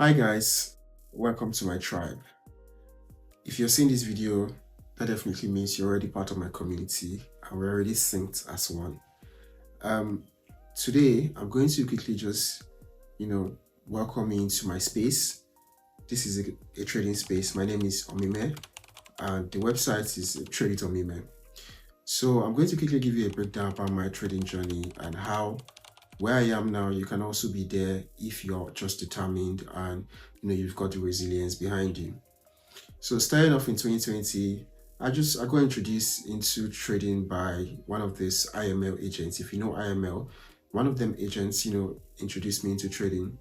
Hi guys, welcome to my tribe. If you're seeing this video, that definitely means you're already part of my community and we're already synced as one. Um, Today I'm going to quickly just, welcome you into my space. This is a trading space. My name is Omime and the website is TradeWithOmime. So I'm going to quickly give you a breakdown about my trading journey and how where I am now, you can also be there if you're just determined and you've got the resilience behind you. So starting off in 2020, I got introduced into trading by one of these IML agents. If you know IML, one of them agents, introduced me into trading.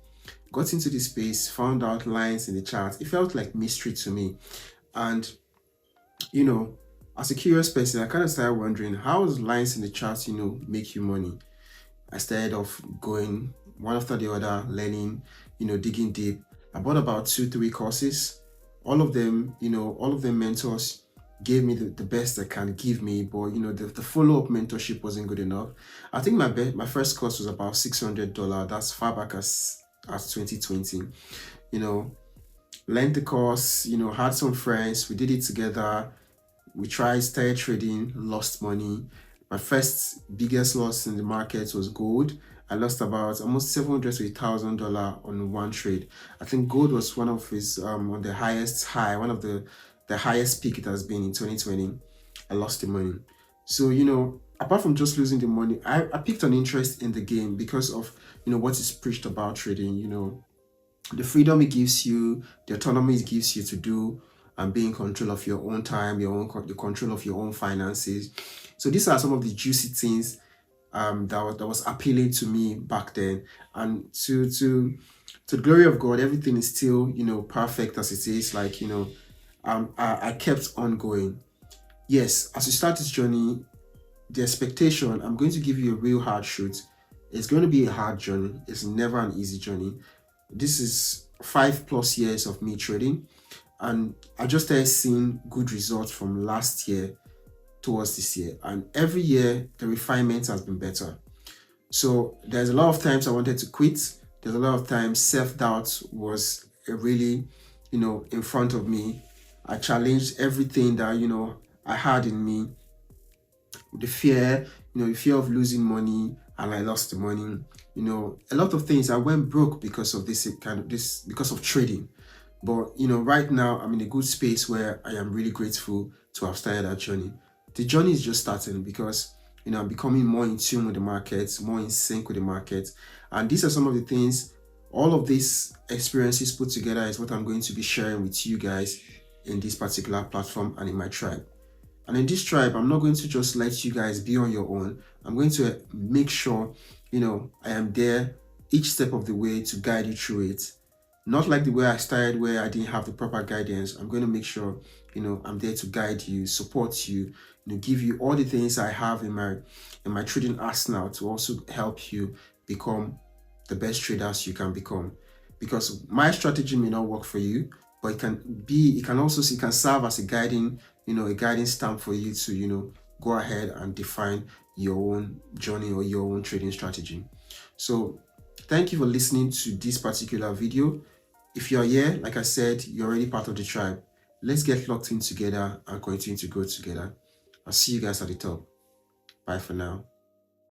Got into the space, found out lines in the chart. It felt like mystery to me. And, you know, as a curious person, I kind of started wondering how does lines in the chart, make you money? I started off going one after the other, learning, digging deep. I bought about 2, 3 courses. All of them, all of them mentors gave me the best they can give me, but the follow-up mentorship wasn't good enough. I think my first course was about $600. That's far back as 2020. You know, learned the course, had some friends, we did it together. We tried, started trading, lost money. My first biggest loss in the market was gold. I lost about almost $700 to $1,000 on one trade. I think gold was one of his on the highest high, one of the highest peak it has been in 2020. I lost the money. So apart from just losing the money, I picked an interest in the game because of what is preached about trading. The freedom it gives you, the autonomy it gives you to do and be in control of your own time, the control of your own finances. So these are some of the juicy things that was appealing to me back then. And to the glory of God, everything is still perfect as it is. Like I kept on going. Yes, as you start this journey, the expectation, I'm going to give you a real hard truth. It's going to be a hard journey. It's never an easy journey. This is 5+ years of me trading, and I just started seeing good results from last year towards this year, and every year the refinement has been better. So there's a lot of times I wanted to quit. There's a lot of times self-doubt was really in front of me. I challenged everything that I had in me. The fear, the fear of losing money, and I lost the money. A lot of things. I went broke because of because of trading. But right now I'm in a good space where I am really grateful to have started that journey. The journey is just starting because I'm becoming more in tune with the markets, more in sync with the market. And these are some of the things, all of these experiences put together is what I'm going to be sharing with you guys in this particular platform and in my tribe. And in this tribe, I'm not going to just let you guys be on your own. I'm going to make sure, I am there each step of the way to guide you through it. Not like the way I started where I didn't have the proper guidance. I'm going to make sure, I'm there to guide you, support you, give you all the things I have in my trading arsenal to also help you become the best traders you can become. Because my strategy may not work for you, but it can serve as a guiding stamp for you to go ahead and define your own journey or your own trading strategy. So thank you for listening to this particular video. If you're here, like I said, you're already part of the tribe. Let's get locked in together and continue to grow together. I'll see you guys at the top. Bye for now.